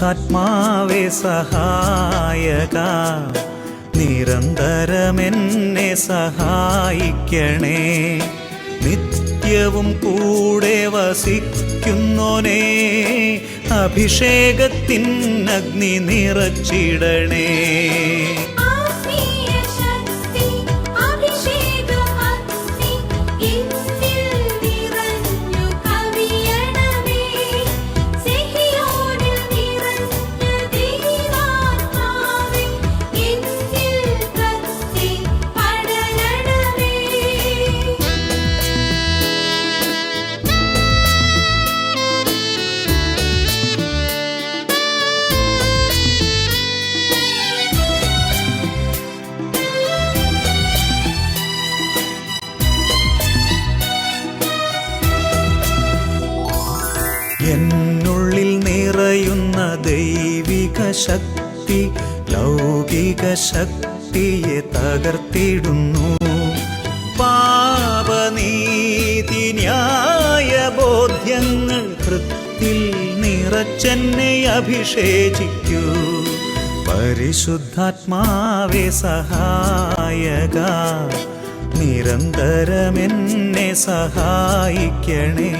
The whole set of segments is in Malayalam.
പരിശുദ്ധാത്മാവേ സഹായക, നിരന്തരമെന്നെ സഹായിക്കണേ. നിത്യവും കൂടെ വസിക്കുന്നോനേ, അഭിഷേകത്തിൻ അഗ്നി നിറച്ചിടണേ. എന്നുള്ളിൽ നിറയുന്ന ദൈവിക ശക്തി ലൗകിക ശക്തിയെ തകർത്തിടുന്നു. പാപനീതി ന്യായ ബോധ്യങ്ങൾ ഹൃത്തിൽ നിറച്ചെന്നെ അഭിഷേചിക്കൂ. പരിശുദ്ധാത്മാവേ സഹായക, നിരന്തരമെന്നെ സഹായിക്കണേ.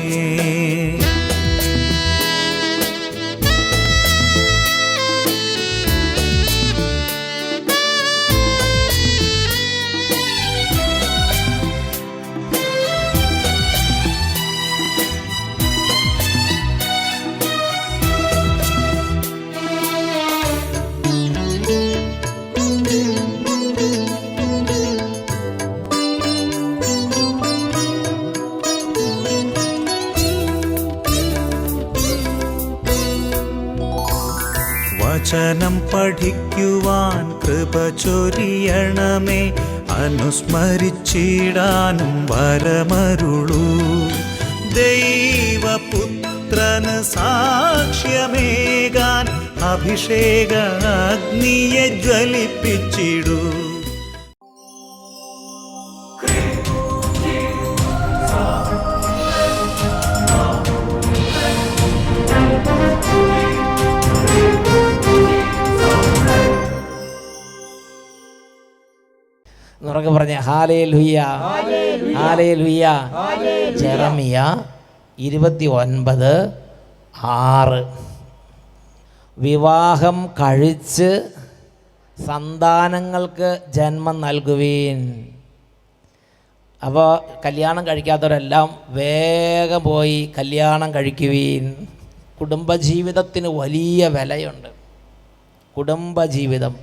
വചനം പഠിക്കുവാൻ കൃപ ചൊരിയണമേ, അനുസ്മരിച്ചിടാനും വരമരുളൂ. ദൈവപുത്രന് സാക്ഷ്യമേകാൻ അഭിഷേക അഗ്നിയെ ജ്വലിപ്പിച്ചിടൂ. ഉറക്കെ പറഞ്ഞ ഹല്ലേലൂയ, ഹല്ലേലൂയ. ജെറമിയ 29:6. വിവാഹം കഴിച്ച് സന്താനങ്ങൾക്ക് ജന്മം നൽകുവീൻ. അപ്പോൾ കല്യാണം കഴിക്കാത്തവരെല്ലാം വേഗം പോയി കല്യാണം കഴിക്കുവീൻ. കുടുംബജീവിതത്തിന് വലിയ വിലയുണ്ട്. കുടുംബജീവിതം,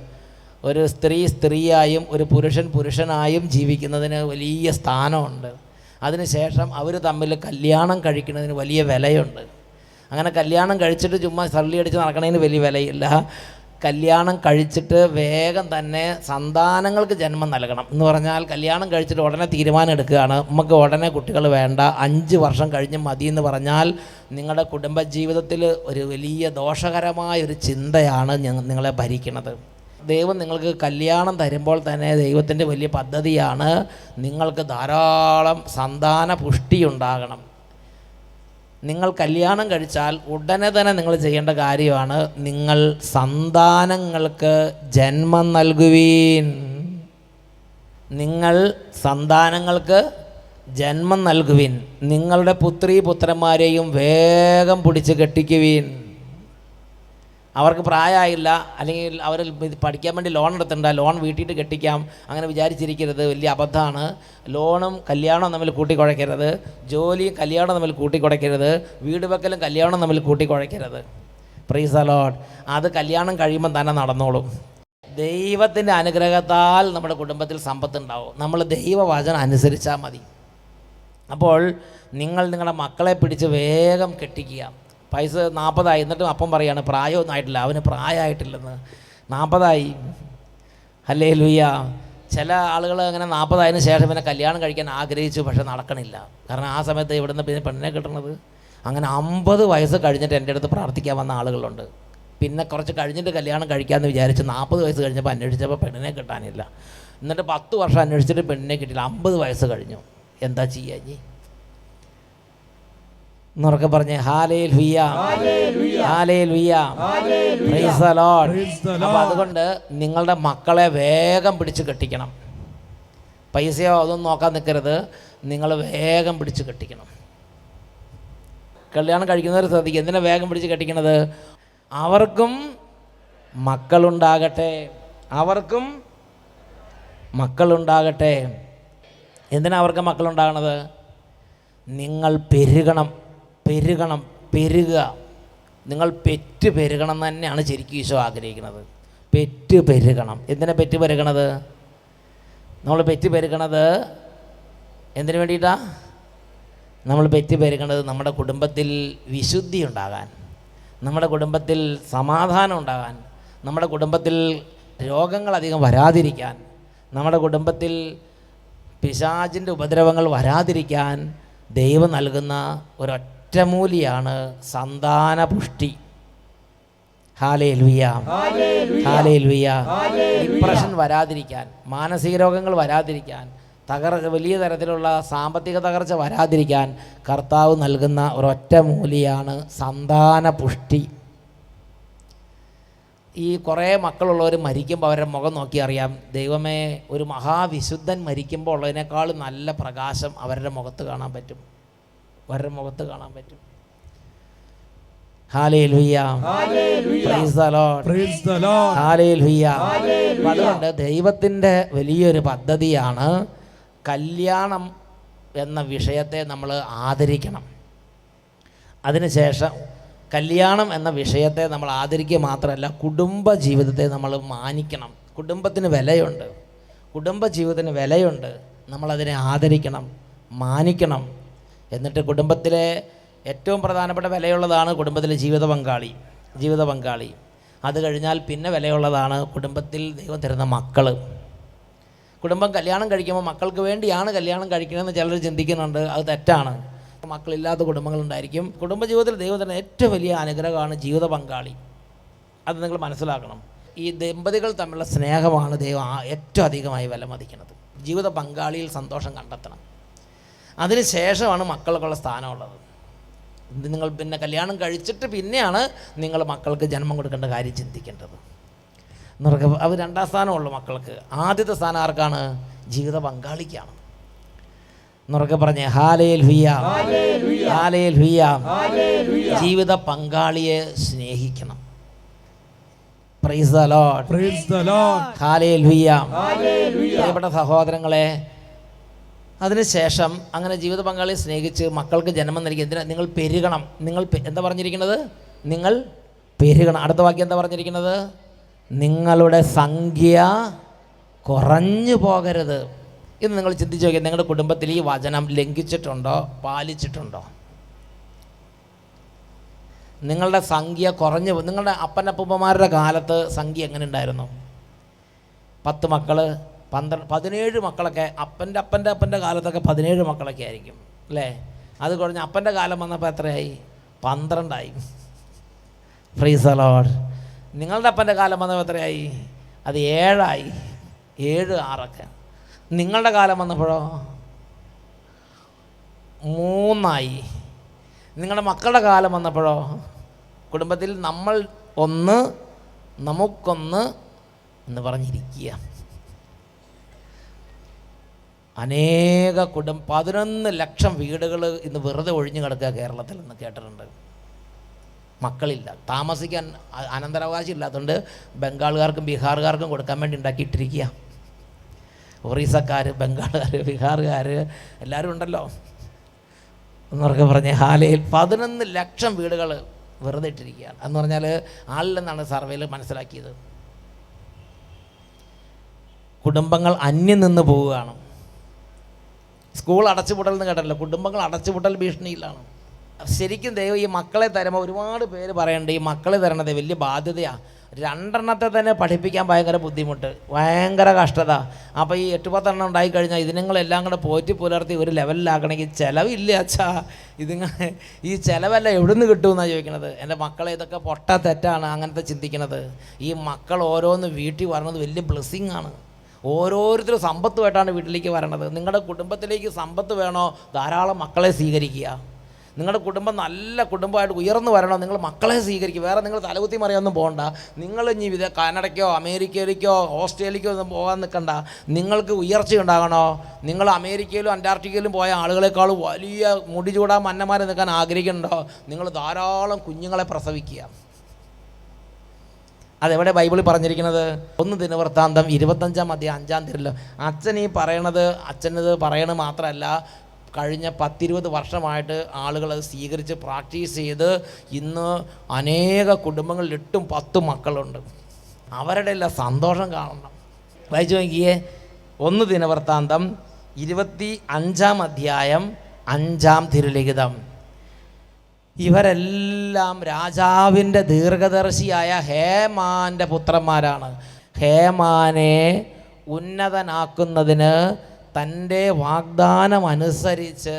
ഒരു സ്ത്രീ സ്ത്രീയായും ഒരു പുരുഷൻ പുരുഷനായും ജീവിക്കുന്നതിന് വലിയ സ്ഥാനമുണ്ട്. അതിനുശേഷം അവർ തമ്മിൽ കല്യാണം കഴിക്കുന്നതിന് വലിയ വിലയുണ്ട്. അങ്ങനെ കല്യാണം കഴിച്ചിട്ട് ചുമ്മാ സള്ളി അടിച്ച് നടക്കണതിന് വലിയ വിലയില്ല. കല്യാണം കഴിച്ചിട്ട് വേഗം തന്നെ സന്താനങ്ങൾക്ക് ജന്മം നൽകണം എന്ന് പറഞ്ഞാൽ, കല്യാണം കഴിച്ചിട്ട് ഉടനെ തീരുമാനം എടുക്കുകയാണ്, നമുക്ക് ഉടനെ കുട്ടികൾ വേണ്ട, 5 വർഷം കഴിഞ്ഞ് മതി എന്ന് പറഞ്ഞാൽ നിങ്ങളുടെ കുടുംബജീവിതത്തിൽ ഒരു വലിയ ദോഷകരമായൊരു ചിന്തയാണ് നിങ്ങളെ ഭരിക്കുന്നത്. ദൈവം നിങ്ങൾക്ക് കല്യാണം തരുമ്പോൾ തന്നെ ദൈവത്തിൻ്റെ വലിയ പദ്ധതിയാണ് നിങ്ങൾക്ക് ധാരാളം സന്താന പുഷ്ടിയുണ്ടാകണം. നിങ്ങൾ കല്യാണം കഴിച്ചാൽ ഉടനെ തന്നെ നിങ്ങൾ ചെയ്യേണ്ട കാര്യമാണ്, നിങ്ങൾ സന്താനങ്ങൾക്ക് ജന്മം നൽകുവീൻ. നിങ്ങൾ സന്താനങ്ങൾക്ക് ജന്മം നൽകുവീൻ. നിങ്ങളുടെ പുത്രീ പുത്രന്മാരെയും വേഗം പിടിച്ച് കെട്ടിക്കുവീൻ. അവർക്ക് പ്രായമായില്ല, അല്ലെങ്കിൽ അവർ പഠിക്കാൻ വേണ്ടി ലോൺ എടുത്തിട്ടുണ്ട്, ലോൺ വീട്ടിയിട്ട് കെട്ടിക്കാം, അങ്ങനെ വിചാരിച്ചിരിക്കരുത്. വലിയ അബദ്ധമാണ്. ലോണും കല്യാണവും തമ്മിൽ കൂട്ടിക്കുഴയ്ക്കരുത്. ജോലിയും കല്യാണവും തമ്മിൽ കൂട്ടിക്കുഴയ്ക്കരുത്. വീട് വെക്കലും കല്യാണവും തമ്മിൽ കൂട്ടിക്കുഴയ്ക്കരുത്. Price the Lord. അത് കല്യാണം കഴിയുമ്പം തന്നെ നടന്നോളും. ദൈവത്തിൻ്റെ അനുഗ്രഹത്താൽ നമ്മുടെ കുടുംബത്തിൽ സമ്പത്തുണ്ടാവും. നമ്മൾ ദൈവവചനം അനുസരിച്ചാൽ മതി. അപ്പോൾ നിങ്ങളുടെ മക്കളെ പിടിച്ച് വേഗം കെട്ടിക്കുക. പൈസ 40 എന്നിട്ടും അപ്പം പറയാണ് പ്രായമൊന്നും ആയിട്ടില്ല, അവന് പ്രായമായിട്ടില്ലെന്ന്. 40 ഹല്ലേലൂയ. ചില ആളുകൾ അങ്ങനെ 40 ശേഷം പിന്നെ കല്യാണം കഴിക്കാൻ ആഗ്രഹിച്ചു, പക്ഷെ നടക്കണില്ല. കാരണം ആ സമയത്ത് ഇവിടുന്ന് പിന്നെ പെണ്ണിനെ കിട്ടുന്നത്. അങ്ങനെ 50 വയസ്സ് കഴിഞ്ഞിട്ട് എൻ്റെ അടുത്ത് പ്രാർത്ഥിക്കാൻ വന്ന ആളുകളുണ്ട്. പിന്നെ കുറച്ച് കഴിഞ്ഞിട്ട് കല്യാണം കഴിക്കാമെന്ന് വിചാരിച്ച് 40 വയസ്സ് കഴിഞ്ഞപ്പോൾ അന്വേഷിച്ചപ്പോൾ പെണ്ണിനെ കിട്ടാനില്ല. എന്നിട്ട് 10 വർഷം അന്വേഷിച്ചിട്ട് പെണ്ണിനെ കിട്ടിയില്ല. 50 വയസ്സ് കഴിഞ്ഞു. എന്താ ചെയ്യുക? എന്നുറക്കെ പറഞ്ഞേ hallelujah, hallelujah, price the Lord. അപ്പോൾ അതുകൊണ്ട് നിങ്ങളുടെ മക്കളെ വേഗം പിടിച്ച് കെട്ടിക്കണം. പൈസയോ അതൊന്നും നോക്കാൻ നിൽക്കരുത്, നിങ്ങൾ വേഗം പിടിച്ച് കെട്ടിക്കണം. കല്യാണം കഴിക്കുന്നവർ ശ്രദ്ധിക്കുക, എന്തിനാ വേഗം പിടിച്ച് കെട്ടിക്കണത്? അവർക്കും മക്കളുണ്ടാകട്ടെ, അവർക്കും മക്കളുണ്ടാകട്ടെ. എന്തിനാ അവർക്ക് മക്കളുണ്ടാകണത്? നിങ്ങൾ പെരുകണം, പെരുകണം, പെരുകുക. നിങ്ങൾ പെറ്റ് പെരുകണം എന്ന് തന്നെയാണ് ശരിക്കും ഈശോ ആഗ്രഹിക്കുന്നത്. പെറ്റ് പെരുകണം. എന്തിനാ പെറ്റ് പെരുകണത്? നമ്മൾ പെറ്റ് പെരുകണത് എന്തിനു വേണ്ടിയിട്ടാണ്? നമ്മൾ പെറ്റ് പെരുകണത് നമ്മുടെ കുടുംബത്തിൽ വിശുദ്ധി ഉണ്ടാകാൻ, നമ്മുടെ കുടുംബത്തിൽ സമാധാനം ഉണ്ടാകാൻ, നമ്മുടെ കുടുംബത്തിൽ രോഗങ്ങളധികം വരാതിരിക്കാൻ, നമ്മുടെ കുടുംബത്തിൽ പിശാചിൻ്റെ ഉപദ്രവങ്ങൾ വരാതിരിക്കാൻ ദൈവം നൽകുന്ന ഒരൊറ്റമൂലിയാണ് സന്താനപുഷ്ടി. Hallelujah, hallelujah. ഡിപ്രഷൻ വരാതിരിക്കാൻ, മാനസിക രോഗങ്ങൾ വരാതിരിക്കാൻ, വലിയ തരത്തിലുള്ള സാമ്പത്തിക തകർച്ച വരാതിരിക്കാൻ കർത്താവ് നൽകുന്ന ഒരൊറ്റ മൂലിയാണ് സന്താനപുഷ്ടി. ഈ കുറേ മക്കളുള്ളവർ മരിക്കുമ്പോൾ അവരുടെ മുഖം നോക്കി അറിയാം, ദൈവമേ, ഒരു മഹാവിശുദ്ധൻ മരിക്കുമ്പോൾ ഉള്ളതിനേക്കാൾ നല്ല പ്രകാശം അവരുടെ മുഖത്ത് കാണാൻ പറ്റും, അവരുടെ മുഖത്ത് കാണാൻ പറ്റും. Hallelujah, price the lord, praise the lord, hallelujah. അതുകൊണ്ട് ദൈവത്തിൻ്റെ വലിയൊരു പദ്ധതിയാണ് കല്യാണം എന്ന വിഷയത്തെ നമ്മൾ ആദരിക്കണം. അതിനുശേഷം കല്യാണം എന്ന വിഷയത്തെ നമ്മൾ ആദരിക്കുക മാത്രമല്ല, കുടുംബ ജീവിതത്തെ നമ്മൾ മാനിക്കണം. കുടുംബത്തിന് വിലയുണ്ട്, കുടുംബ ജീവിതത്തിന് വിലയുണ്ട്. നമ്മളതിനെ ആദരിക്കണം, മാനിക്കണം. എന്നിട്ട് കുടുംബത്തിലെ ഏറ്റവും പ്രധാനപ്പെട്ട വിലയുള്ളതാണ് കുടുംബത്തിലെ ജീവിത പങ്കാളി, ജീവിത പങ്കാളി. അത് കഴിഞ്ഞാൽ പിന്നെ വിലയുള്ളതാണ് കുടുംബത്തിൽ ദൈവം തരുന്ന മക്കൾ. കുടുംബം കല്യാണം കഴിക്കുമ്പോൾ മക്കൾക്ക് വേണ്ടിയാണ് കല്യാണം കഴിക്കണമെന്ന് ചിലർ ചിന്തിക്കുന്നുണ്ട്. അത് തെറ്റാണ്. മക്കളില്ലാത്ത കുടുംബങ്ങളുണ്ടായിരിക്കും. കുടുംബജീവിതത്തിൽ ദൈവം തരുന്ന ഏറ്റവും വലിയ അനുഗ്രഹമാണ് ജീവിത പങ്കാളി. അത് നിങ്ങൾ മനസ്സിലാക്കണം. ഈ ദമ്പതികൾ തമ്മിലുള്ള സ്നേഹമാണ് ദൈവം ഏറ്റവും അധികമായി വിലമതിക്കുന്നത്. ജീവിത പങ്കാളിയിൽ സന്തോഷം കണ്ടെത്തണം. അതിന് ശേഷമാണ് മക്കൾക്കുള്ള സ്ഥാനമുള്ളത്. നിങ്ങൾ പിന്നെ കല്യാണം കഴിച്ചിട്ട് പിന്നെയാണ് നിങ്ങൾ മക്കൾക്ക് ജന്മം കൊടുക്കേണ്ട കാര്യം ചിന്തിക്കേണ്ടത്. അത് രണ്ടാം സ്ഥാനമുള്ളൂ മക്കൾക്ക്. ആദ്യത്തെ സ്ഥാനം ആർക്കാണ്? ജീവിത പങ്കാളിക്കാണ്. എന്നുറക്കെ പറഞ്ഞേ ഹല്ലേലൂയ, ഹല്ലേലൂയ. ജീവിത പങ്കാളിയെ സ്നേഹിക്കണം. Price the lord, praise the lord, hallelujah. പ്രിയപ്പെട്ട സഹോദരങ്ങളെ, അതിനുശേഷം അങ്ങനെ ജീവിത പങ്കാളിയെ സ്നേഹിച്ച് മക്കൾക്ക് ജന്മം നൽകി. എന്തിനാ? നിങ്ങൾ പെരുകണം. നിങ്ങൾ എന്താ പറഞ്ഞിരിക്കുന്നത്? നിങ്ങൾ പെരുകണം. അടുത്ത വാക്യം എന്താ പറഞ്ഞിരിക്കുന്നത്? നിങ്ങളുടെ സംഖ്യ കുറഞ്ഞു പോകരുത്. ഇത് നിങ്ങൾ ചിന്തിച്ച് നോക്കിയാൽ നിങ്ങളുടെ കുടുംബത്തിൽ ഈ വചനം ലംഘിച്ചിട്ടുണ്ടോ, പാലിച്ചിട്ടുണ്ടോ? നിങ്ങളുടെ സംഖ്യ കുറഞ്ഞു. നിങ്ങളുടെ അപ്പനപ്പൂപ്പന്മാരുടെ കാലത്ത് സംഖ്യ എങ്ങനെ ഉണ്ടായിരുന്നു? 10 മക്കൾ, 17 മക്കളൊക്കെ. അപ്പൻ്റെ കാലത്തൊക്കെ 17 മക്കളൊക്കെ ആയിരിക്കും, അല്ലേ? അത് കഴിഞ്ഞ് അപ്പൻ്റെ കാലം വന്നപ്പോൾ എത്രയായി? 12 പ്രൈസ് ദി ലോർഡ്. നിങ്ങളുടെ അപ്പൻ്റെ കാലം വന്നപ്പോൾ എത്രയായി? അത് 7 7, 6. നിങ്ങളുടെ കാലം വന്നപ്പോഴോ 3. നിങ്ങളുടെ മക്കളുടെ കാലം വന്നപ്പോഴോ? കുടുംബത്തിൽ നമ്മൾ ഒന്ന്, നമുക്കൊന്ന് എന്ന് പറഞ്ഞിരിക്കുക. അനേക 11 ലക്ഷം വീടുകൾ ഇന്ന് വെറുതെ ഒഴിഞ്ഞു കിടക്കുക കേരളത്തിൽ എന്ന് കേട്ടിട്ടുണ്ട്. മക്കളില്ല, താമസിക്കാൻ അനന്തരാവകാശം ഇല്ലാത്തതുകൊണ്ട് ബംഗാളുകാർക്കും ബീഹാറുകാർക്കും കൊടുക്കാൻ വേണ്ടി ഉണ്ടാക്കിയിട്ടിരിക്കുക. ഒറീസക്കാർ, ബംഗാളുകാർ, ബീഹാറുകാർ എല്ലാവരും ഉണ്ടല്ലോ. എന്നൊക്കെ പറഞ്ഞ് 11 ലക്ഷം വീടുകൾ വെറുതെ ഇട്ടിരിക്കുകയാണ്. എന്ന് പറഞ്ഞാൽ ആളില്ലെന്നാണ് സർവേയിൽ മനസ്സിലാക്കിയത്. കുടുംബങ്ങൾ അന്യം നിന്ന് പോവുകയാണ്. സ്കൂൾ അടച്ചുപൂട്ടൽ എന്ന് കേട്ടല്ലോ, കുടുംബങ്ങൾ അടച്ചുപൂട്ടൽ ഭീഷണിയിലാണ്. ശരിക്കും ദൈവം ഈ മക്കളെ തരുമ്പോൾ ഒരുപാട് പേര് പറയണ്ട്, ഈ മക്കളെ തരണത് വലിയ ബാധ്യതയാണ്. 2 തന്നെ പഠിപ്പിക്കാൻ ഭയങ്കര ബുദ്ധിമുട്ട്, ഭയങ്കര കഷ്ടത. അപ്പോൾ ഈ 8-10 ഉണ്ടായിക്കഴിഞ്ഞാൽ ഇതിനങ്ങളെല്ലാം കൂടെ പോറ്റി പുലർത്തി ഒരു ലെവലിലാക്കണമെങ്കിൽ ചിലവില്ല അച്ഛാ. ഈ ചിലവെല്ലാം എവിടെ നിന്ന് കിട്ടുമെന്നാണ് ചോദിക്കണത്. എൻ്റെ മക്കളെ ഇതൊക്കെ പൊട്ട തെറ്റാണ് അങ്ങനത്തെ ചിന്തിക്കണത്. ഈ മക്കൾ ഓരോന്ന് വീട്ടിൽ വരണത് വലിയ ബ്ലെസ്സിങ് ആണ്. ഓരോരുത്തരും സമ്പത്തുമായിട്ടാണ് വീട്ടിലേക്ക് വരണത്. നിങ്ങളുടെ കുടുംബത്തിലേക്ക് സമ്പത്ത് വേണോ? ധാരാളം മക്കളെ സ്വീകരിക്കുക. നിങ്ങളുടെ കുടുംബം നല്ല കുടുംബമായിട്ട് ഉയർന്നു വരണോ, നിങ്ങൾ മക്കളെ സ്വീകരിക്കും. വേറെ നിങ്ങൾ തലകുത്തി മറിയൊന്നും പോകണ്ട. നിങ്ങൾ ഇനി കാനഡയ്ക്കോ അമേരിക്കയിലേക്കോ ഓസ്ട്രേലിയക്കോ ഒന്നും പോകാൻ നിൽക്കണ്ട. നിങ്ങൾക്ക് ഉയർച്ച ഉണ്ടാകണോ, നിങ്ങൾ അമേരിക്കയിലും അന്റാർട്ടിക്കയിലും പോയ ആളുകളെക്കാളും വലിയ മുടി ചൂടാൻ മന്നന്മാരെ നിൽക്കാൻ ആഗ്രഹിക്കുന്നുണ്ടോ, നിങ്ങൾ ധാരാളം കുഞ്ഞുങ്ങളെ പ്രസവിക്കുക. അതെവിടെ ബൈബിളിൽ പറഞ്ഞിരിക്കുന്നത്? 1 ദിനവൃത്താന്തം 25-ാം അധ്യായം 5-ാം തിരുല്ലോ. അച്ഛനിത് പറയണത് മാത്രമല്ല, കഴിഞ്ഞ 10-20 വർഷമായിട്ട് ആളുകൾ അത് സ്വീകരിച്ച് പ്രാക്ടീസ് ചെയ്ത് ഇന്ന് അനേക കുടുംബങ്ങളിൽ 8-10 മക്കളുണ്ട്. അവരുടെ എല്ലാം സന്തോഷം കാണണം. വായിച്ചു നോക്കിയേ, 1 ദിനവൃത്താന്തം 25-ാം അധ്യായം 5-ാം തിരുലിഖിതം. ഇവരെല്ലാം രാജാവിൻ്റെ ദീർഘദർശിയായ ഹേമാൻ്റെ പുത്രന്മാരാണ്. ഹേമാനെ ഉന്നതനാക്കുന്നതിന് തൻ്റെ വാഗ്ദാനം അനുസരിച്ച്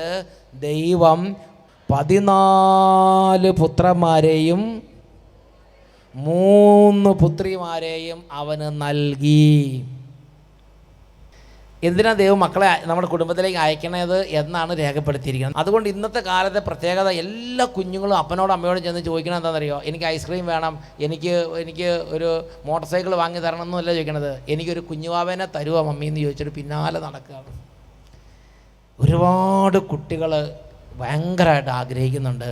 ദൈവം 14 പുത്രന്മാരെയും 3 പുത്രിമാരെയും അവന് നൽകി. എന്തിനാണ് ദൈവം മക്കളെ നമ്മുടെ കുടുംബത്തിലേക്ക് അയക്കണത് എന്നാണ് രേഖപ്പെടുത്തിയിരിക്കുന്നത്. അതുകൊണ്ട് ഇന്നത്തെ കാലത്തെ പ്രത്യേകത, എല്ലാ കുഞ്ഞുങ്ങളും അപ്പനോടും അമ്മയോടും ചെന്ന് ചോദിക്കണത് എന്താണെന്നറിയോ? എനിക്ക് ഐസ്ക്രീം വേണം, എനിക്ക് ഒരു മോട്ടോർ സൈക്കിൾ വാങ്ങി തരണം എന്നല്ല ചോദിക്കണത്. എനിക്കൊരു കുഞ്ഞുവാവേനെ തരുമോ മമ്മി എന്ന് ചോദിച്ചിട്ട് പിന്നാലെ നടക്കുകയാണ്. ഒരുപാട് കുട്ടികൾ ഭയങ്കരമായിട്ട് ആഗ്രഹിക്കുന്നുണ്ട്,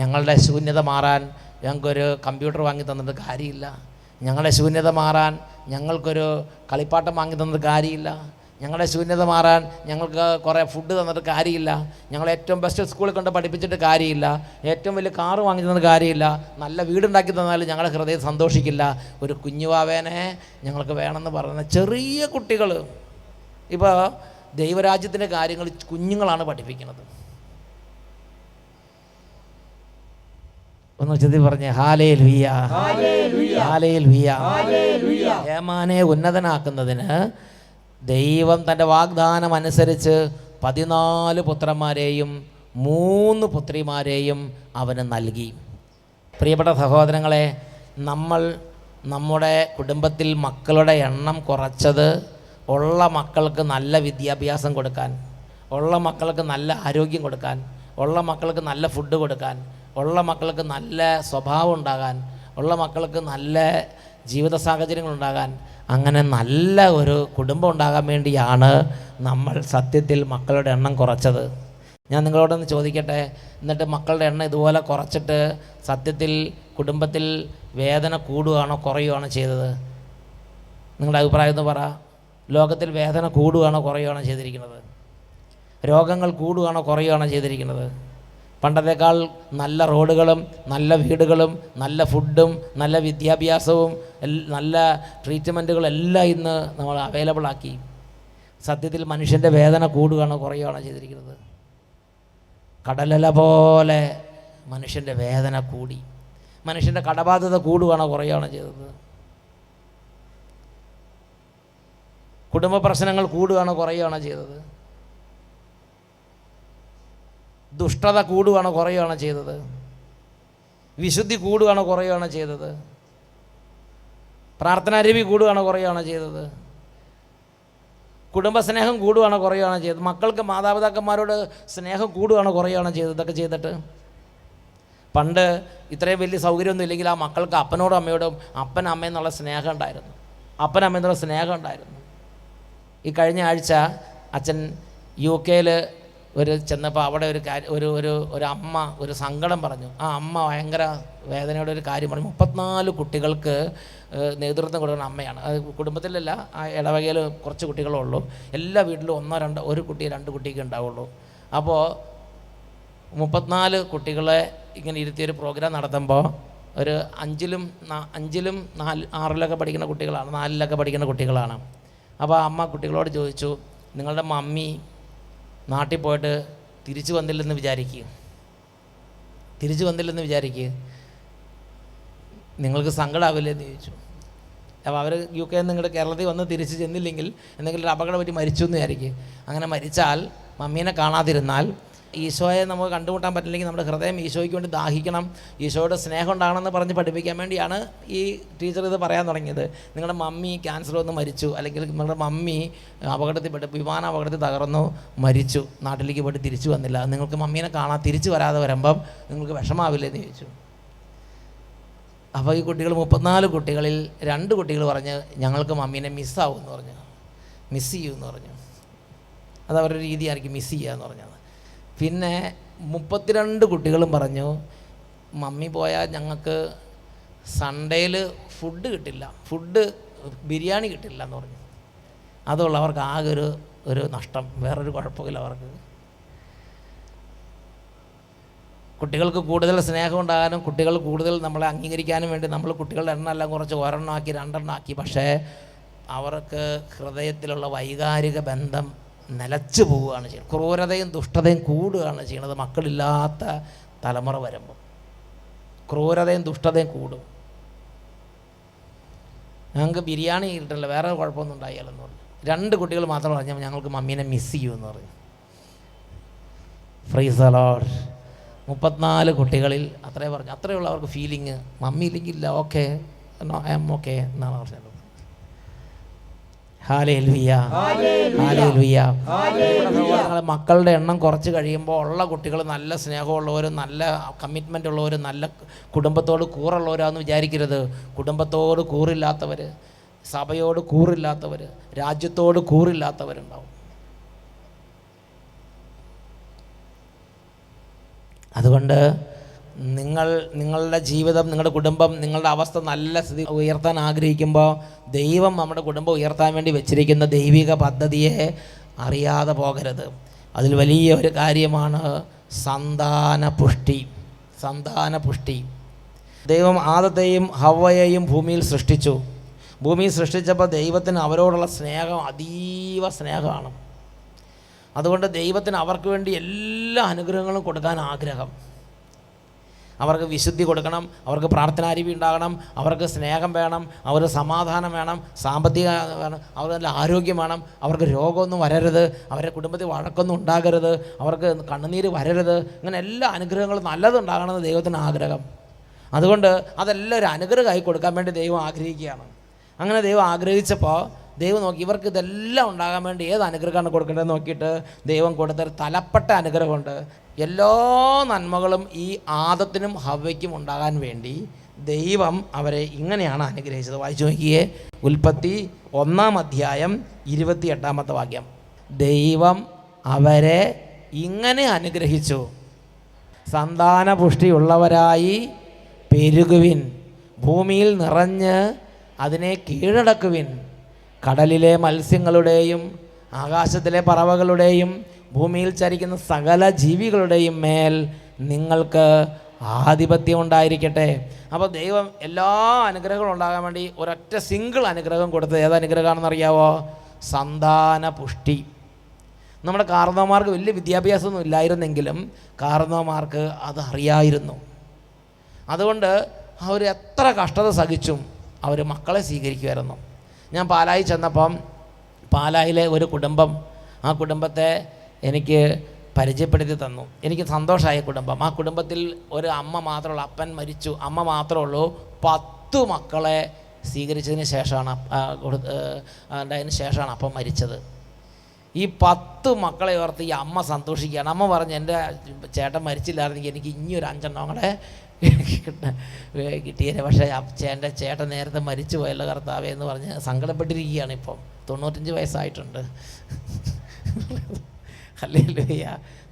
ഞങ്ങളുടെ ശൂന്യത മാറാൻ ഞങ്ങൾക്കൊരു കമ്പ്യൂട്ടർ വാങ്ങി തന്നിട്ട് കാര്യമില്ല, ഞങ്ങളുടെ ശൂന്യത മാറാൻ ഞങ്ങൾക്കൊരു കളിപ്പാട്ടം വാങ്ങി തന്നിട്ട് കാര്യമില്ല, ഞങ്ങളുടെ ശൂന്യത മാറാൻ ഞങ്ങൾക്ക് കുറേ ഫുഡ് തന്നിട്ട് കാര്യമില്ല, ഞങ്ങൾ ഏറ്റവും ബെസ്റ്റ് സ്കൂളിൽ കൊണ്ട് പഠിപ്പിച്ചിട്ട് കാര്യമില്ല, ഏറ്റവും വലിയ കാറ് വാങ്ങി തന്നിട്ട് കാര്യമില്ല, നല്ല വീടുണ്ടാക്കി തന്നാലും ഞങ്ങളുടെ ഹൃദയം സന്തോഷിക്കില്ല, ഒരു കുഞ്ഞുവാവേനെ ഞങ്ങൾക്ക് വേണമെന്ന് പറയുന്ന ചെറിയ കുട്ടികൾ. ഇപ്പോൾ ദൈവരാജ്യത്തിൻ്റെ കാര്യങ്ങൾ കുഞ്ഞുങ്ങളാണ് പഠിപ്പിക്കുന്നത്. ഒന്ന് ഉച്ചത്തിൽ പറഞ്ഞേ, ഹല്ലേലൂയ, ഹല്ലേലൂയ. ഹേമാനെ ഉന്നതനാക്കുന്നതിന് ദൈവം തൻ്റെ വാഗ്ദാനം അനുസരിച്ച് 14 പുത്രന്മാരെയും 3 പുത്രിമാരെയും അവന് നൽകി. പ്രിയപ്പെട്ട സഹോദരങ്ങളെ, നമ്മൾ നമ്മുടെ കുടുംബത്തിൽ മക്കളുടെ എണ്ണം കുറച്ചത് ഉള്ള മക്കൾക്ക് നല്ല വിദ്യാഭ്യാസം കൊടുക്കാൻ, ഉള്ള മക്കൾക്ക് നല്ല ആരോഗ്യം കൊടുക്കാൻ, ഉള്ള മക്കൾക്ക് നല്ല ഫുഡ് കൊടുക്കാൻ, ഉള്ള മക്കൾക്ക് നല്ല സ്വഭാവം ഉണ്ടാകാൻ, ഉള്ള മക്കൾക്ക് നല്ല ജീവിത സാഹചര്യങ്ങൾ ഉണ്ടാകാൻ, അങ്ങനെ നല്ല ഒരു കുടുംബം ഉണ്ടാകാൻ വേണ്ടിയാണ് നമ്മൾ സത്യത്തിൽ മക്കളുടെ എണ്ണം കുറച്ചത്. ഞാൻ നിങ്ങളോടൊന്ന് ചോദിക്കട്ടെ, എന്നിട്ട് മക്കളുടെ എണ്ണം ഇതുപോലെ കുറച്ചിട്ട് സത്യത്തിൽ കുടുംബത്തിൽ വേദന കൂടുകയാണോ കുറയുകയാണോ ചെയ്തത്? നിങ്ങളുടെ അഭിപ്രായം എന്ന് പറ. ലോകത്തിൽ വേദന കൂടുകയാണോ കുറയുകയാണോ ചെയ്തിരിക്കുന്നത്? രോഗങ്ങൾ കൂടുകയാണോ കുറയുകയാണോ ചെയ്തിരിക്കുന്നത്? പണ്ടത്തേക്കാൾ നല്ല റോഡുകളും നല്ല വീടുകളും നല്ല ഫുഡും നല്ല വിദ്യാഭ്യാസവും നല്ല ട്രീറ്റ്മെൻറ്റുകളും എല്ലാം ഇന്ന് നമ്മൾ അവൈലബിൾ ആക്കി. സത്യത്തിൽ മനുഷ്യൻ്റെ വേദന കൂടുകയാണോ കുറയുകയാണോ ചെയ്തിരിക്കുന്നത്? കടലല പോലെ മനുഷ്യൻ്റെ വേദന കൂടി. മനുഷ്യൻ്റെ കടബാധ്യത കൂടുകയാണോ കുറയുകയാണോ ചെയ്തത്? കുടുംബ പ്രശ്നങ്ങൾ കൂടുകയാണോ കുറയുകയാണോ ചെയ്തത്? ദുഷ്ടത കൂടുകയാണോ കുറയുകയാണോ ചെയ്തത്? വിശുദ്ധി കൂടുകയാണോ കുറയുകയാണോ ചെയ്തത്? പ്രാർത്ഥനാരീതി കൂടുകയാണോ കുറയുകയാണോ ചെയ്തത്? കുടുംബസ്നേഹം കൂടുകയാണോ കുറയുകയാണോ ചെയ്തത്? മക്കൾക്ക് മാതാപിതാക്കന്മാരോട് സ്നേഹം കൂടുകയാണോ കുറയുകയാണോ ചെയ്തത്? ഇതൊക്കെ ചെയ്തിട്ട് പണ്ട് ഇത്രയും വലിയ സൗകര്യമൊന്നും ഇല്ലെങ്കിൽ ആ മക്കൾക്ക് അപ്പനോടും അമ്മയോടും അപ്പൻ അമ്മയെന്നുള്ള സ്നേഹം ഉണ്ടായിരുന്നു, അപ്പൻ അമ്മയെന്നുള്ള സ്നേഹം ഉണ്ടായിരുന്നു. ഈ കഴിഞ്ഞ ആഴ്ച അച്ഛൻ UK ചെന്നപ്പോൾ അവിടെ ഒരു അമ്മ ഒരു സങ്കടം പറഞ്ഞു. ആ അമ്മ ഭയങ്കര വേദനയുടെ ഒരു കാര്യം പറഞ്ഞു. 34 കുട്ടികൾക്ക് നേതൃത്വം കൊടുക്കുന്ന അമ്മയാണ്. അത് കുടുംബത്തിലല്ല, ആ ഇടവകയിൽ കുറച്ച് കുട്ടികളേ ഉള്ളൂ. എല്ലാ വീട്ടിലും 1 കുട്ടി 2 കുട്ടിയൊക്കെ ഉണ്ടാവുള്ളൂ. അപ്പോൾ 34 കുട്ടികളെ ഇങ്ങനെ ഇരുത്തിയൊരു പ്രോഗ്രാം നടത്തുമ്പോൾ ഒരു 5ലും 6ലൊക്കെ പഠിക്കുന്ന കുട്ടികളാണ്, 4ലൊക്കെ പഠിക്കുന്ന കുട്ടികളാണ്. അപ്പോൾ അമ്മ കുട്ടികളോട് ചോദിച്ചു, നിങ്ങളുടെ മമ്മി നാട്ടിൽ പോയിട്ട് തിരിച്ചു വന്നില്ലെന്ന് വിചാരിക്കുക, നിങ്ങൾക്ക് സങ്കടമാവില്ലേ എന്ന് ചോദിച്ചു. അപ്പോൾ അവർ UK നിങ്ങളുടെ കേരളത്തിൽ വന്ന് തിരിച്ച് ചെന്നില്ലെങ്കിൽ എന്തെങ്കിലും ഒരു അപകടം പറ്റി മരിച്ചു എന്ന് വിചാരിക്കുക. അങ്ങനെ മരിച്ചാൽ, മമ്മീനെ കാണാതിരുന്നാൽ ഈശോയെ നമുക്ക് കണ്ടുമുട്ടാൻ പറ്റില്ലെങ്കിൽ നമ്മുടെ ഹൃദയം ഈശോയ്ക്ക് വേണ്ടി ദാഹിക്കണം, ഈശോയുടെ സ്നേഹം ഉണ്ടാകണമെന്ന് പറഞ്ഞ് പഠിപ്പിക്കാൻ വേണ്ടിയാണ് ഈ ടീച്ചർ ഇത് പറയാൻ തുടങ്ങിയത്. നിങ്ങളുടെ മമ്മി ക്യാൻസർ വന്ന് മരിച്ചു, അല്ലെങ്കിൽ നിങ്ങളുടെ മമ്മി അപകടത്തിൽപ്പെട്ട് വിമാന അപകടത്തിൽ തകർന്നു മരിച്ചു, നാട്ടിലേക്ക് പോയിട്ട് തിരിച്ചു വന്നില്ല, നിങ്ങൾക്ക് മമ്മീനെ കാണാൻ തിരിച്ചു വരാതെ വരുമ്പം നിങ്ങൾക്ക് വിഷമാവില്ലെന്ന് ചോദിച്ചു. അപ്പോൾ ഈ കുട്ടികൾ 34 കുട്ടികളിൽ 2 കുട്ടികൾ പറഞ്ഞ് ഞങ്ങൾക്ക് മമ്മീനെ മിസ്സാവും എന്ന് പറഞ്ഞു, മിസ് ചെയ്യുമെന്ന് പറഞ്ഞു. അതവരുടെ രീതിയായിരിക്കും മിസ് ചെയ്യുക എന്ന് പറഞ്ഞത്. പിന്നെ 32 കുട്ടികളും പറഞ്ഞു മമ്മി പോയാൽ ഞങ്ങൾക്ക് സൺഡേയിൽ ഫുഡ് കിട്ടില്ല, ബിരിയാണി കിട്ടില്ല എന്ന് പറഞ്ഞു. അതുള്ളവർക്ക് ആകെ ഒരു നഷ്ടം, വേറൊരു കുഴപ്പമില്ല അവർക്ക്. കുട്ടികൾക്ക് കൂടുതൽ സ്നേഹം ഉണ്ടാകാനും കുട്ടികൾ കൂടുതൽ നമ്മളെ അംഗീകരിക്കാനും വേണ്ടി നമ്മൾ കുട്ടികളുടെ എണ്ണം എല്ലാം കുറച്ച് 1 ആക്കി 2 ആക്കി. പക്ഷേ അവർക്ക് ഹൃദയത്തിലുള്ള വൈകാരിക ബന്ധം നിലച്ചു പോവുകയാണ് ചെയ്യുന്നത്. ക്രൂരതയും ദുഷ്ടതയും കൂടുകയാണ് ചെയ്യുന്നത്. മക്കളില്ലാത്ത തലമുറ വരുമ്പോൾ ക്രൂരതയും ദുഷ്ടതയും കൂടും. ഞങ്ങൾക്ക് ബിരിയാണി കിട്ടില്ല, വേറെ കുഴപ്പമൊന്നും ഉണ്ടായാലെന്ന് പറഞ്ഞു. 2 കുട്ടികൾ മാത്രം പറഞ്ഞാൽ ഞങ്ങൾക്ക് മമ്മീനെ മിസ് ചെയ്യുമെന്ന് പറഞ്ഞു. Price the Lord. 34 കുട്ടികളിൽ അത്രേ പറഞ്ഞു. അത്രയുള്ള അവർക്ക് ഫീലിങ്. മമ്മി ഇല്ലെങ്കിൽ ഇല്ല, ഓക്കെ ഐ ആം ഓക്കെ എന്നാണ് പറഞ്ഞത്. Hallelujah, hallelujah. മക്കളുടെ എണ്ണം കുറച്ച് കഴിയുമ്പോൾ ഉള്ള കുട്ടികൾ നല്ല സ്നേഹമുള്ളവരും നല്ല കമ്മിറ്റ്മെൻ്റ് ഉള്ളവരും നല്ല കുടുംബത്തോട് കൂറുള്ളവരാണെന്ന് വിചാരിക്കരുത്. കുടുംബത്തോട് കൂറില്ലാത്തവർ, സഭയോട് കൂറില്ലാത്തവർ, രാജ്യത്തോട് കൂറില്ലാത്തവരുണ്ടാവും. അതുകൊണ്ട് നിങ്ങളുടെ ജീവിതം, നിങ്ങളുടെ കുടുംബം, നിങ്ങളുടെ അവസ്ഥ നല്ല സ്ഥിതി ഉയർത്താൻ ആഗ്രഹിക്കുമ്പോൾ ദൈവം നമ്മുടെ കുടുംബം ഉയർത്താൻ വേണ്ടി വെച്ചിരിക്കുന്ന ദൈവിക പദ്ധതിയെ അറിയാതെ പോകരുത്. അതിൽ വലിയ ഒരു കാര്യമാണ് സന്താനപുഷ്ടി. ദൈവം ആദത്തെയും ഹവ്വയെയും ഭൂമിയിൽ സൃഷ്ടിച്ചു. ഭൂമിയിൽ സൃഷ്ടിച്ചപ്പോൾ ദൈവത്തിന് അവരോടുള്ള സ്നേഹം അതീവ സ്നേഹമാണ്. അതുകൊണ്ട് ദൈവത്തിന് അവർക്ക് വേണ്ടി എല്ലാ അനുഗ്രഹങ്ങളും കൊടുക്കാൻ ആഗ്രഹം. അവർക്ക് വിശുദ്ധി കൊടുക്കണം, അവർക്ക് പ്രാർത്ഥനാരീതി ഉണ്ടാകണം, അവർക്ക് സ്നേഹം വേണം, അവർക്ക് സമാധാനം വേണം, സാമ്പത്തിക വേണം, അവർക്ക് നല്ല ആരോഗ്യം വേണം, അവർക്ക് രോഗമൊന്നും വരരുത്, അവരുടെ കുടുംബത്തിൽ വഴക്കൊന്നും ഉണ്ടാകരുത്, അവർക്ക് കണ്ണുനീര് വരരുത്. ഇങ്ങനെ എല്ലാ അനുഗ്രഹങ്ങളും നല്ലതുണ്ടാകണമെന്ന് ദൈവത്തിന് ആഗ്രഹം. അതുകൊണ്ട് അതെല്ലാം ഒരു അനുഗ്രഹമായി കൊടുക്കാൻ വേണ്ടി ദൈവം ആഗ്രഹിക്കുകയാണ്. അങ്ങനെ ദൈവം ആഗ്രഹിച്ചപ്പോൾ ദൈവം നോക്കി ഇവർക്ക് ഇതെല്ലാം ഉണ്ടാകാൻ വേണ്ടി ഏത് അനുഗ്രഹമാണ് കൊടുക്കേണ്ടതെന്ന് നോക്കിയിട്ട് ദൈവം കൊടുത്തൊരു തലപ്പെട്ട അനുഗ്രഹമുണ്ട്. എല്ലാ നന്മകളും ഈ ആദത്തിനും ഹവ്വയ്ക്കും ഉണ്ടാകാൻ വേണ്ടി ദൈവം അവരെ ഇങ്ങനെയാണ് അനുഗ്രഹിച്ചത്. വായിച്ചു നോക്കിയേ, ഉൽപ്പത്തി 1-ാം അധ്യായം 28-ാമത്തെ വാക്യം. ദൈവം അവരെ ഇങ്ങനെ അനുഗ്രഹിച്ചു: സന്താനപുഷ്ടിയുള്ളവരായി പെരുകുവിൻ, ഭൂമിയിൽ നിറഞ്ഞ് അതിനെ കീഴടക്കുവിൻ, കടലിലെ മത്സ്യങ്ങളുടെയും ആകാശത്തിലെ പറവകളുടെയും ഭൂമിയിൽ ചരിക്കുന്ന സകല ജീവികളുടെയും മേൽ നിങ്ങൾക്ക് ആധിപത്യം ഉണ്ടായിരിക്കട്ടെ. അപ്പോൾ ദൈവം എല്ലാ അനുഗ്രഹങ്ങളും ഉണ്ടാകാൻ വേണ്ടി ഒരൊറ്റ സിംഗിൾ അനുഗ്രഹം കൊടുത്തത് ഏതനുഗ്രഹമാണെന്ന് അറിയാവോ? സന്താനപുഷ്ടി. നമ്മുടെ കാരണവന്മാർക്ക് വലിയ വിദ്യാഭ്യാസമൊന്നും ഇല്ലായിരുന്നെങ്കിലും കാരണവന്മാർക്ക് അത് അറിയായിരുന്നു. അതുകൊണ്ട് അവർ എത്ര കഷ്ടത സഹിച്ചും അവർ മക്കളെ സ്വീകരിക്കുമായിരുന്നു. ഞാൻ പാലായിൽ ചെന്നപ്പം പാലായിലെ ഒരു കുടുംബം, ആ കുടുംബത്തെ എനിക്ക് പരിചയപ്പെടുത്തി തന്നു. എനിക്ക് സന്തോഷമായ കുടുംബം. ആ കുടുംബത്തിൽ ഒരു അമ്മ മാത്രമുള്ളൂ, അപ്പൻ മരിച്ചു, അമ്മ മാത്രമേ ഉള്ളൂ. 10 മക്കളെ സ്വീകരിച്ചതിന് ശേഷമാണ് അതിന് ശേഷമാണ് അപ്പം മരിച്ചത്. ഈ 10 മക്കളെ ഓർത്ത് ഈ അമ്മ സന്തോഷിക്കുകയാണ്. അമ്മ പറഞ്ഞു, എൻ്റെ ചേട്ടൻ മരിച്ചില്ലായിരുന്നെങ്കിൽ എനിക്ക് ഇനിയൊരു 5 എണ്ണം കൂടെ കിട്ടിയേനെ, പക്ഷേ എൻ്റെ ചേട്ടൻ നേരത്തെ മരിച്ചു പോയല്ലോ കർത്താവേ എന്ന് പറഞ്ഞ് സങ്കടപ്പെട്ടിരിക്കുകയാണ്. ഇപ്പം 95 വയസ്സായിട്ടുണ്ട്. ഹല്ലേലൂയ.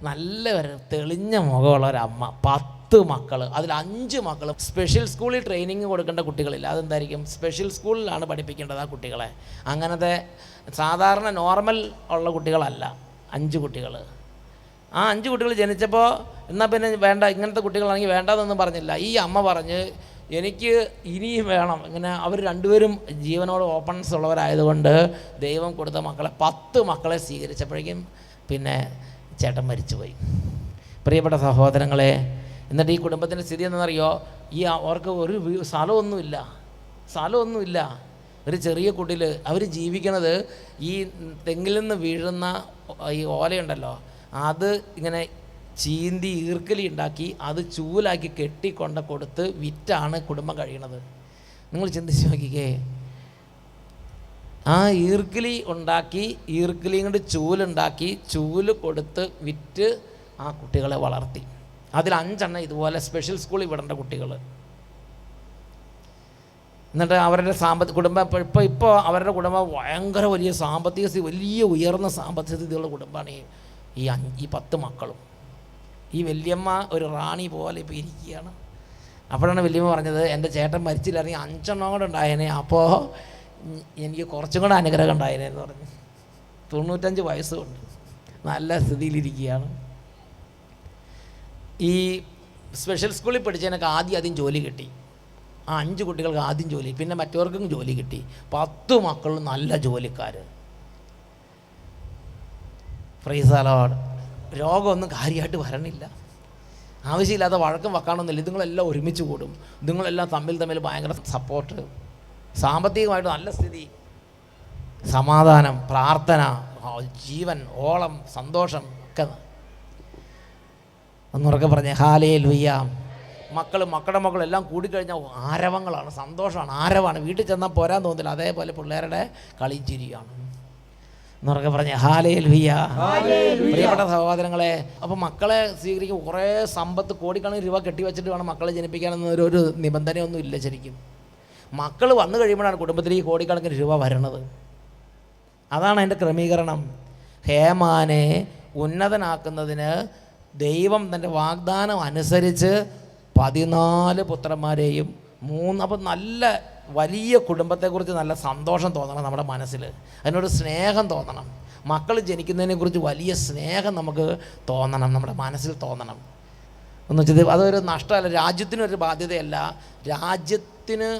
നല്ല ഒരു തെളിഞ്ഞ മുഖമുള്ള ഒരമ്മ, 10 മക്കൾ, അതിൽ 5 മക്കൾ സ്പെഷ്യൽ സ്കൂളിൽ ട്രെയിനിങ് കൊടുക്കേണ്ട കുട്ടികളില്ല. അതെന്തായിരിക്കും? സ്പെഷ്യൽ സ്കൂളിലാണ് പഠിപ്പിക്കേണ്ടത് ആ കുട്ടികളെ. അങ്ങനത്തെ സാധാരണ നോർമൽ ഉള്ള കുട്ടികളല്ല 5 കുട്ടികൾ. ആ 5 കുട്ടികൾ ജനിച്ചപ്പോൾ എന്നാൽ പിന്നെ വേണ്ട, ഇങ്ങനത്തെ കുട്ടികളാണെങ്കിൽ വേണ്ടാന്നൊന്നും പറഞ്ഞില്ല. ഈ അമ്മ പറഞ്ഞ് എനിക്ക് ഇനിയും വേണം. ഇങ്ങനെ അവർ രണ്ടുപേരും ജീവനോട് ഓപ്പൺസ് ഉള്ളവരായതുകൊണ്ട് ദൈവം കൊടുത്ത മക്കളെ 10 മക്കളെ സ്വീകരിച്ചപ്പോഴേക്കും പിന്നെ ചേട്ടൻ മരിച്ചുപോയി. പ്രിയപ്പെട്ട സഹോദരങ്ങളെ, എന്നിട്ട് ഈ കുടുംബത്തിൻ്റെ സ്ഥിതി എന്താണെന്നറിയോ? അവർക്ക് ഒരു സ്ഥലമൊന്നുമില്ല. ഒരു ചെറിയ കുടിൽ അവർ ജീവിക്കണത് ഈ തെങ്ങിൽ നിന്ന് വീഴുന്ന ഈ ഓലയുണ്ടല്ലോ, അത് ഇങ്ങനെ ചീന്തി ഈർക്കലി ഉണ്ടാക്കി അത് ചൂലാക്കി കെട്ടിക്കൊണ്ട് കൊടുത്ത് വിറ്റാണ് കുടുംബം കഴിയണത്. നിങ്ങൾ ചിന്തിച്ച് നോക്കിക്കേ, ആ ഈർക്കിലി ഉണ്ടാക്കി ഈർക്കിലിയും കൊണ്ട് ചൂലുണ്ടാക്കി ചൂല് കൊടുത്ത് വിറ്റ് ആ കുട്ടികളെ വളർത്തി. അതിൽ 5 എണ്ണം ഇതുപോലെ സ്പെഷ്യൽ സ്കൂളിൽ വിടേണ്ട കുട്ടികൾ. എന്നിട്ട് അവരുടെ കുടുംബം ഇപ്പോൾ അവരുടെ കുടുംബം ഭയങ്കര വലിയ വലിയ ഉയർന്ന സാമ്പത്തിക സ്ഥിതിയുള്ള കുടുംബമാണ് ഈ 10 മക്കളും. ഈ വല്യമ്മ ഒരു റാണി പോലെ ഇപ്പോൾ ഇരിക്കുകയാണ്. അപ്പോഴാണ് വല്യമ്മ പറഞ്ഞത്, എൻ്റെ ചേട്ടൻ മരിച്ചില്ലായിരുന്നെങ്കിൽ 5 എണ്ണം കൂടെ ഉണ്ടായേനെ, അപ്പോൾ എനിക്ക് കുറച്ചും കൂടെ അനുഗ്രഹം ഉണ്ടായേനെ എന്ന് പറഞ്ഞു. 95 വയസ്സുണ്ട്, നല്ല സ്ഥിതിയിലിരിക്കുകയാണ്. ഈ സ്പെഷ്യൽ സ്കൂളിൽ പഠിച്ചതിനൊക്കെ ആദ്യം ജോലി കിട്ടി. ആ 5 കുട്ടികൾക്ക് ആദ്യം ജോലി, പിന്നെ മറ്റവർക്കും ജോലി കിട്ടി. 10 മക്കളും നല്ല ജോലിക്കാർ. Price the Lord. രോഗമൊന്നും കാര്യമായിട്ട് വരണില്ല, ആവശ്യമില്ലാത്ത വഴക്കം വെക്കാനൊന്നുമില്ല. ഇതുങ്ങളെല്ലാം ഒരുമിച്ച് കൂടും, ഇതുങ്ങളെല്ലാം തമ്മിൽ ഭയങ്കര സപ്പോർട്ട്, സാമ്പത്തികമായിട്ട് നല്ല സ്ഥിതി, സമാധാനം, പ്രാർത്ഥന, ജീവൻ, ഓളം, സന്തോഷം ഒക്കെ. ഒന്നുറക്കെ പറഞ്ഞേ ഹല്ലേലൂയ. മക്കളുടെ മക്കളെല്ലാം കൂടിക്കഴിഞ്ഞാൽ ആരവങ്ങളാണ്, സന്തോഷമാണ്, ആരവാണ്. വീട്ടിൽ ചെന്നാൽ പോരാൻ തോന്നില്ല, അതേപോലെ പിള്ളേരുടെ കളിയും ചിരിയാണ്. എന്നുറക്കെ പറഞ്ഞേ ഹല്ലേലൂയ. പ്രിയപ്പെട്ട സഹോദരങ്ങളെ, അപ്പോൾ മക്കളെ സ്വീകരിക്കും. കുറേ സമ്പത്ത്, കോടിക്കണക്കിന് രൂപ കെട്ടിവെച്ചിട്ട് വേണം മക്കളെ ജനിപ്പിക്കാനെന്നൊരു നിബന്ധനയൊന്നും ഇല്ല. ശരിക്കും മക്കൾ വന്നു കഴിയുമ്പോഴാണ് കുടുംബത്തിൽ ഈ കോടിക്കണക്കിന് രൂപ വരണത്. അതാണ് അതിൻ്റെ ക്രമീകരണം. ഹേമാനെ ഉന്നതനാക്കുന്നതിന് ദൈവം തൻ്റെ വാഗ്ദാനം അനുസരിച്ച് 14 പുത്രന്മാരെയും 3. അപ്പം നല്ല വലിയ കുടുംബത്തെക്കുറിച്ച് നല്ല സന്തോഷം തോന്നണം നമ്മുടെ മനസ്സിൽ, അതിനോട് സ്നേഹം തോന്നണം. മക്കൾ ജനിക്കുന്നതിനെക്കുറിച്ച് വലിയ സ്നേഹം നമുക്ക് തോന്നണം, നമ്മുടെ മനസ്സിൽ തോന്നണം. എന്ന് വെച്ചാൽ അതൊരു നഷ്ടമല്ല, രാജ്യത്തിനൊരു ബാധ്യതയല്ല. രാജ്യത്തിന്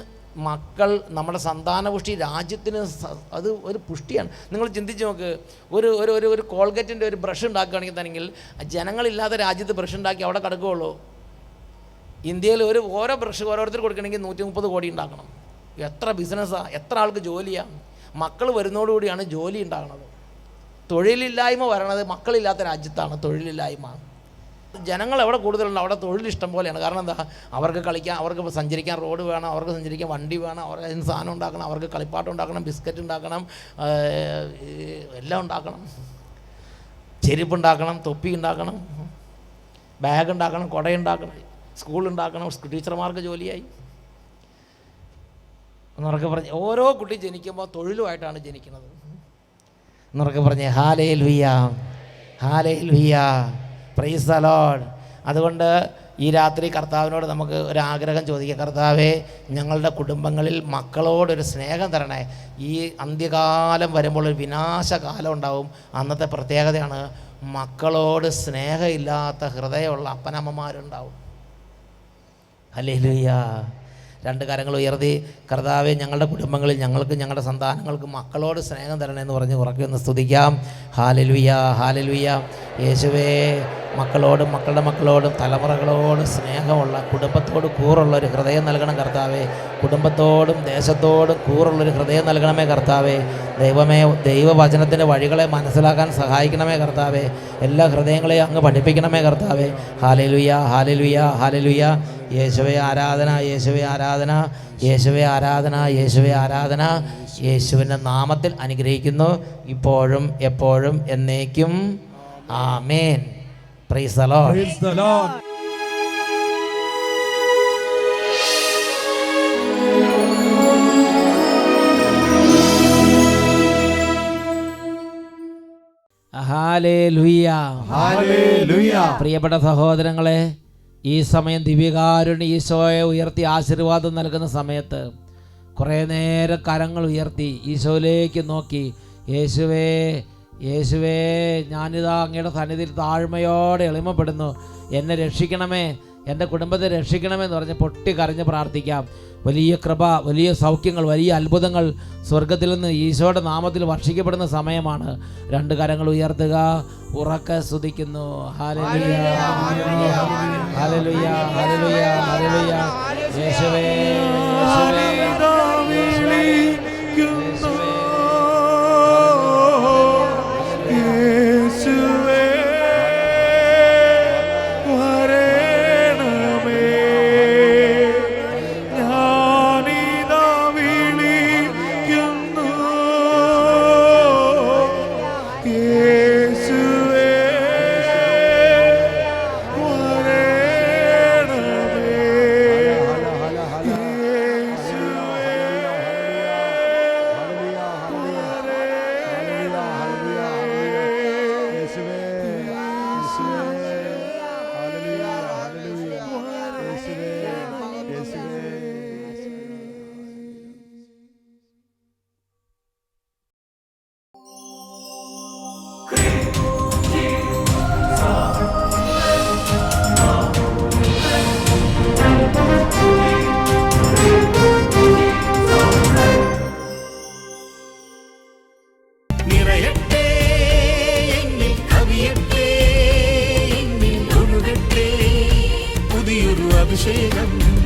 മക്കൾ, നമ്മുടെ സന്താനപുഷ്ടി രാജ്യത്തിന് അത് ഒരു പുഷ്ടിയാണ്. നിങ്ങൾ ചിന്തിച്ച് നോക്ക്, ഒരു കോൾഗേറ്റിൻ്റെ ഒരു ബ്രഷ് ഉണ്ടാക്കുകയാണെങ്കിൽ തന്നെ ജനങ്ങളില്ലാത്ത രാജ്യത്ത് ബ്രഷ് ഉണ്ടാക്കി അവിടെ കിടക്കുകയുള്ളൂ. ഇന്ത്യയിൽ ഓരോ ബ്രഷ് ഓരോരുത്തർ കൊടുക്കണമെങ്കിൽ 130 കോടി ഉണ്ടാക്കണം. എത്ര ബിസിനസ്സാണ്, എത്ര ആൾക്ക് ജോലിയാണ്. മക്കൾ വരുന്നതോടുകൂടിയാണ് ജോലി ഉണ്ടാകുന്നത്. തൊഴിലില്ലായ്മ വരണത് മക്കളില്ലാത്ത രാജ്യത്താണ്. തൊഴിലില്ലായ്മ, ജനങ്ങൾ എവിടെ കൂടുതലുണ്ട് അവിടെ തൊഴിൽ ഇഷ്ടം പോലെയാണ്. കാരണം എന്താ, അവർക്ക് കളിക്കാൻ, അവർക്ക് സഞ്ചരിക്കാൻ റോഡ് വേണം, അവർക്ക് സഞ്ചരിക്കാൻ വണ്ടി വേണം, അവർക്ക് അതിന് സാധനം ഉണ്ടാക്കണം, അവർക്ക് കളിപ്പാട്ടം ഉണ്ടാക്കണം, ബിസ്ക്കറ്റ് ഉണ്ടാക്കണം, എല്ലാം ഉണ്ടാക്കണം, ചെരുപ്പുണ്ടാക്കണം, തൊപ്പി ഉണ്ടാക്കണം, ബാഗ് ഉണ്ടാക്കണം, കുടയുണ്ടാക്കണം, സ്കൂളുണ്ടാക്കണം, ടീച്ചർമാർക്ക് ജോലിയായി. എന്നുറക്കെ പറഞ്ഞ് ഓരോ കുട്ടി ജനിക്കുമ്പോൾ തൊഴിലുമായിട്ടാണ് ജനിക്കുന്നത്. എന്നുറക്കെ പറഞ്ഞേ hallelujah, hallelujah, price the Lord. അതുകൊണ്ട് ഈ രാത്രി കർത്താവിനോട് നമുക്ക് ഒരു ആഗ്രഹം ചോദിക്കാം. കർത്താവേ, ഞങ്ങളുടെ കുടുംബങ്ങളിൽ മക്കളോടൊരു സ്നേഹം തരണേ. ഈ അന്ത്യകാലം വരുമ്പോൾ ഒരു വിനാശകാലം ഉണ്ടാവും. അന്നത്തെ പ്രത്യേകതയാണ് മക്കളോട് സ്നേഹമില്ലാത്ത ഹൃദയമുള്ള അപ്പനമ്മമാരുണ്ടാവും. ഹല്ലേലൂയ. 2 കരങ്ങൾ ഉയർത്തി, കർത്താവേ, ഞങ്ങളുടെ കുടുംബങ്ങളിൽ ഞങ്ങൾക്ക്, ഞങ്ങളുടെ സന്താനങ്ങൾക്ക് മക്കളോട് സ്നേഹം തരണമെന്ന് പറഞ്ഞ് ഉറക്കെ ഒന്ന് സ്തുതിക്കാം. Hallelujah, hallelujah. യേശുവേ, മക്കളോടും മക്കളുടെ മക്കളോടും തലമുറകളോടും സ്നേഹമുള്ള, കുടുംബത്തോട് കൂറുള്ളൊരു ഹൃദയം നൽകണം കർത്താവേ. കുടുംബത്തോടും ദേശത്തോടും കൂറുള്ളൊരു ഹൃദയം നൽകണമേ കർത്താവേ. ദൈവമേ, ദൈവവചനത്തിൻ്റെ വഴികളെ മനസ്സിലാക്കാൻ സഹായിക്കണമേ കർത്താവേ. എല്ലാ ഹൃദയങ്ങളെയും അങ്ങ് പഠിപ്പിക്കണമേ കർത്താവേ. Hallelujah, hallelujah, hallelujah. യേശുവേ ആരാധന, യേശുവേ ആരാധന, യേശുവേ ആരാധന, യേശുവേ ആരാധന. യേശുവിൻ്റെ നാമത്തിൽ അനുഗ്രഹിക്കുന്നു, ഇപ്പോഴും എപ്പോഴും എന്നേക്കും. Amen. Praise the lord. Praise the lord. Hallelujah, hallelujah. പ്രിയപ്പെട്ട സഹോദരങ്ങളെ, ഈ സമയം ദിവ്യകാരുണ്യ ഈശോയെ ഉയർത്തി ആശീർവാദം നൽകുന്ന സമയത്ത് കുറേ നേരം കരങ്ങൾ ഉയർത്തി ഈശോയിലേക്ക് നോക്കി, യേശുവേ, യേശുവേ, ഞാനിതാ അങ്ങയുടെ സന്നിധിയിൽ താഴ്മയോടെ എളിമപ്പെടുന്നു, എന്നെ രക്ഷിക്കണമേ, എൻ്റെ കുടുംബത്തെ രക്ഷിക്കണമേ എന്ന് പറഞ്ഞ് പൊട്ടി കരഞ്ഞ് പ്രാർത്ഥിക്കാം. വലിയ കൃപ, വലിയ സൗഖ്യങ്ങൾ, വലിയ അത്ഭുതങ്ങൾ സ്വർഗത്തിൽ നിന്ന് ഈശോയുടെ നാമത്തിൽ വർഷിക്കപ്പെടുന്ന സമയമാണ്. 2 കരങ്ങൾ ഉയർത്തുക, ഉറക്കെ സ്തുതിക്കുന്നു. Hallelujah, hallelujah, hallelujah, hallelujah, hallelujah. യേശുവേ, യേശുവേ, അഭിഷേകം